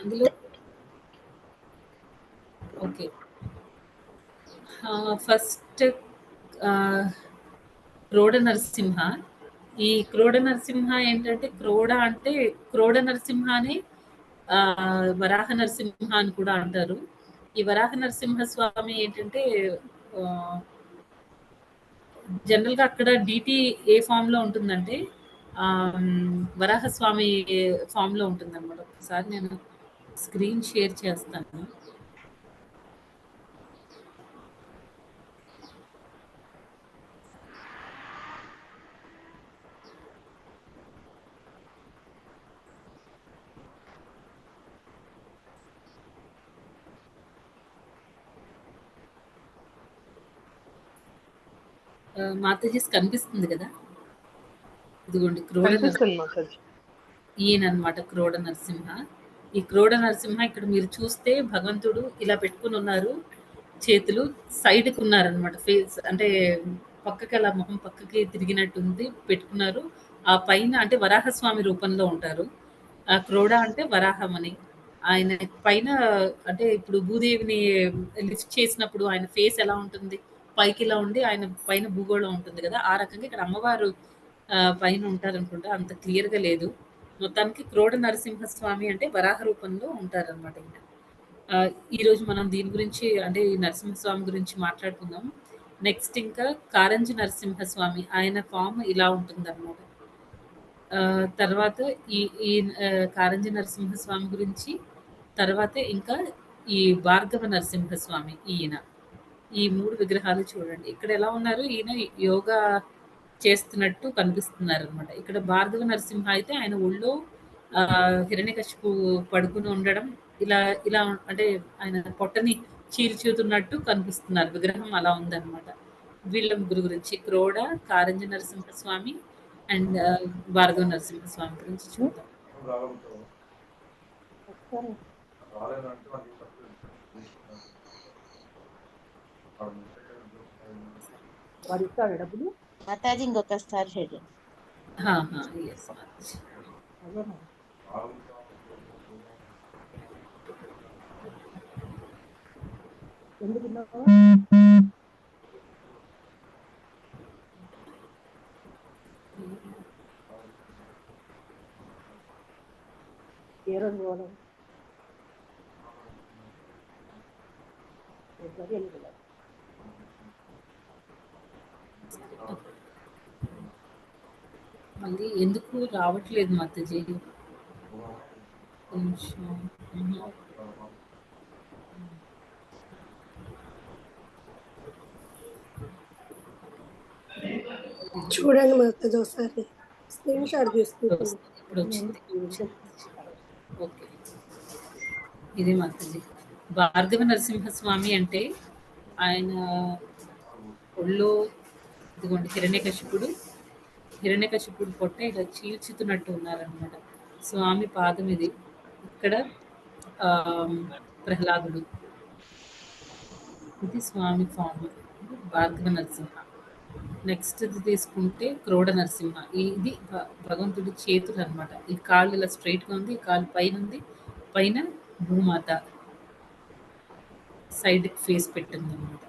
అందులో okay. First ఆహ్, క్రోడ నరసింహ. ఈ క్రోడ నరసింహ ఏంటంటే క్రోడ నరసింహ అని వరాహ నరసింహ అని కూడా అంటారు. ఈ వరాహ నరసింహ స్వామి ఏంటంటే ఆహ్, జనరల్‌గా అక్కడ డీటీ ఏ ఫార్మ్‌లో ఉంటుందంటే వరాహస్వామి ఫార్మ్‌లో ఉంటుందన్నమాట. ఒకసారి నేను స్క్రీన్ షేర్ చేస్తాను. మాతాజీస్ కనిపిస్తుంది కదా! ఇదిగోండి క్రోడ కనిపిస్తుంది మాతాజీ. ఈయననమాట క్రోడ నరసింహ. ఈ క్రోడ నరసింహ ఇక్కడ మీరు చూస్తే భగవంతుడు ఇలా పెట్టుకొని ఉన్నారు. చేతులు సైడ్‌కి ఉన్నారనమాట. ఫేస్ అంటే పక్కకి అలా మొహం పక్కకి తిరిగినట్టుంది పెట్టుకున్నారు. ఆ పైన అంటే వరాహస్వామి రూపంలో ఉంటారు. ఆ క్రోడ అంటే వరాహం అని. ఆయన పైన అంటే ఇప్పుడు భూదేవిని లిఫ్ట్ చేసినప్పుడు ఆయన ఫేస్ ఎలా ఉంటుంది? పైకి ఇలా ఉండి ఆయన పైన భూగోళం ఉంటుంది కదా! ఆ రకంగా ఇక్కడ అమ్మవారు పైన ఉంటారనుకుంటా. అంత క్లియర్‌గా లేదు. మొత్తానికి క్రోడ నరసింహస్వామి అంటే వరాహ రూపంలో ఉంటారనమాట ఈయన. ఈరోజు మనం దీని గురించి అంటే ఈ నరసింహస్వామి గురించి మాట్లాడుకుందాం. నెక్స్ట్ ఇంకా కారంజి నరసింహస్వామి ఆయన ఫామ్ ఇలా ఉంటుందన్నమాట. తర్వాత ఈ ఈ కారంజి నరసింహస్వామి గురించి తర్వాత ఇంకా ఈ భార్గవ నరసింహస్వామి ఈయన. ఈ 3 విగ్రహాలు చూడండి. ఇక్కడ ఎలా ఉన్నారు ఈయన యోగా చేస్తున్నట్టు కనిపిస్తున్నారనమాట. ఇక్కడ భార్గవ నరసింహ అయితే ఆయన ఒళ్ళో హిరణ్యకశిపు పడుకొని ఉండడం ఇలా ఇలా అంటే ఆయన పొట్టని చీల్చుతున్నట్టు కనిపిస్తున్నారు. విగ్రహం అలా ఉందనమాట. వీళ్ళ ముగ్గురు గురించి క్రోడ, కారంజ నరసింహస్వామి అండ్ భార్గవ నరసింహస్వామి గురించి చూద్దాం. వాడు ఇస్తాడు డబ్బులు. మాతాజీ ఇంకొకసారి చేయండి. ఎస్ మాతాజీ. ఎందుకు ఏ రోజు పోవాలి? మళ్ళీ ఎందుకు రావట్లేదు మాతాజీ? కొంచెం చూడండి మాతాజీ ఒకసారి స్క్రీన్ షాట్ తీసుకుంటాను. ఇప్పుడు వచ్చింది. ఓకే, ఇది మాతాజీ. భార్గవ నరసింహస్వామి అంటే ఆయన ఒళ్ళో ఇదిగోండి హిరణ్యకశిపుడు పొట్ట ఇలా చీల్చుతున్నట్టు ఉన్నారనమాట. స్వామి పాదం ఇది. ఇక్కడ ప్రహ్లాదుడు. ఇది స్వామి ఫామ్ భార్గవ నరసింహ. నెక్స్ట్ ఇది తీసుకుంటే క్రోడ నరసింహ. ఇది భగవంతుడి చేతులు అనమాట. ఈ కాళ్ళు ఇలా స్ట్రైట్గా ఉంది, ఈ కాళ్ళు పైన ఉంది, పైన భూమాత సైడ్ ఫేస్ పెట్టింది అనమాట.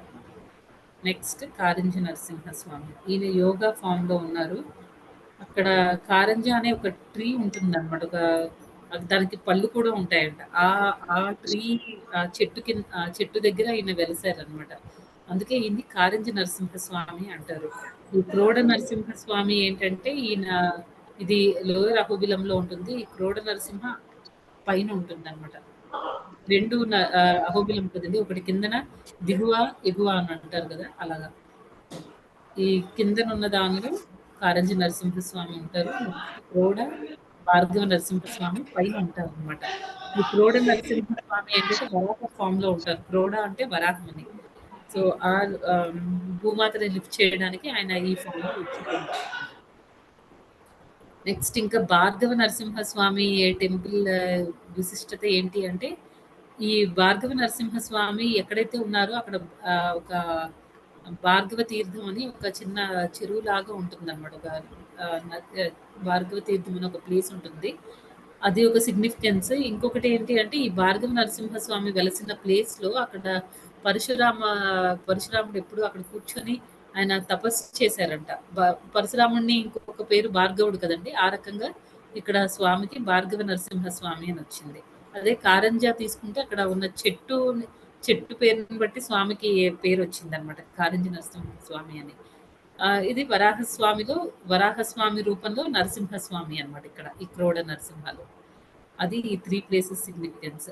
నెక్స్ట్ కారంజ నరసింహస్వామి. ఈయన యోగా ఫామ్లో ఉన్నారు. అక్కడ కారంజ అనే ఒక ట్రీ ఉంటుంది అనమాట. దానికి పళ్ళు కూడా ఉంటాయంట. ఆ ట్రీ ఆ చెట్టు దగ్గర ఈయన వెలిసారనమాట. అందుకే ఈయన్ని కారంజ నరసింహస్వామి అంటారు. ఈ క్రోడ నరసింహస్వామి ఏంటంటే ఈయన ఇది లోయర్ అహోబిలంలో ఉంటుంది. ఈ క్రోడ నరసింహ పైన ఉంటుంది అనమాట. 2 అహోబిలం కదండి. ఒకటి కిందన దిగువ ఎగువ అని అంటారు కదా, అలాగా. ఈ కిందనున్న దానిలో కారంజి నరసింహస్వామి ఉంటారు. క్రోడ భార్గవ నరసింహస్వామి పైన ఉంటారు అనమాట. ఈ క్రోడ నరసింహస్వామి ఏంటంటే వరాహ ఫామ్ లో ఉంటారు. క్రోడ అంటే వరాహం అని. సో ఆ భూమాతని లిఫ్ట్ చేయడానికి ఆయన ఈ ఫామ్ లో వచ్చారు. నెక్స్ట్ ఇంకా భార్గవ నరసింహస్వామి టెంపుల్ విశిష్టత ఏంటి అంటే ఈ భార్గవ నరసింహస్వామి ఎక్కడైతే ఉన్నారో అక్కడ ఒక భార్గవ తీర్థం అని ఒక చిన్న చెరువు లాగా ఉంటుంది అనమాట. ఒక భార్గవ తీర్థం అని ఒక ప్లేస్ ఉంటుంది. అది ఒక సిగ్నిఫికెన్స్. ఇంకొకటి ఏంటి అంటే ఈ భార్గవ నరసింహస్వామి వెలసిన ప్లేస్‌లో అక్కడ పరశురాముడు ఎప్పుడు అక్కడ కూర్చొని ఆయన తపస్సు చేశారంట. పరశురాముడిని ఇంకొక పేరు భార్గవుడు కదండీ! ఆ రకంగా ఇక్కడ స్వామికి భార్గవ నరసింహ స్వామి అని వచ్చింది. అదే కారంజా తీసుకుంటే అక్కడ ఉన్న చెట్టు పేరుని బట్టి స్వామికి పేరు వచ్చిందనమాట. కారంజి నరసింహ స్వామి అని. ఇది వరాహస్వామి రూపంలో నరసింహస్వామి అన్నమాట ఇక్కడ ఈ క్రోడ నరసింహలో. అది ఈ 3 ప్లేసెస్ సిగ్నిఫికెన్స్.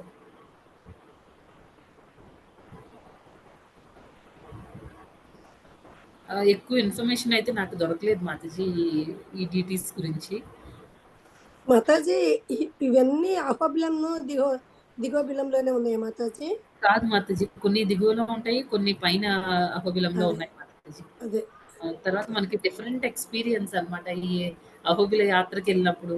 ఎక్కువ ఇన్ఫర్మేషన్ అయితే నాకు దొరకలేదు మాతాజీ ఈ డీటీస్ గురించి. మాతాజీ ఇవన్నీ అహోబిలంను దిగోబిలంలోనే ఉన్నాయి మాతాజీ. కాదు మాతాజీ, కొన్ని దిగువలో ఉంటాయి, కొన్ని పైన అహోబిలంలో ఉన్నాయి మాతాజీ. అదే తర్వాత మనకి డిఫరెంట్ ఎక్స్పీరియన్స్ అన్నమాట ఈ అహోబిల యాత్రకి వెళ్ళినప్పుడు.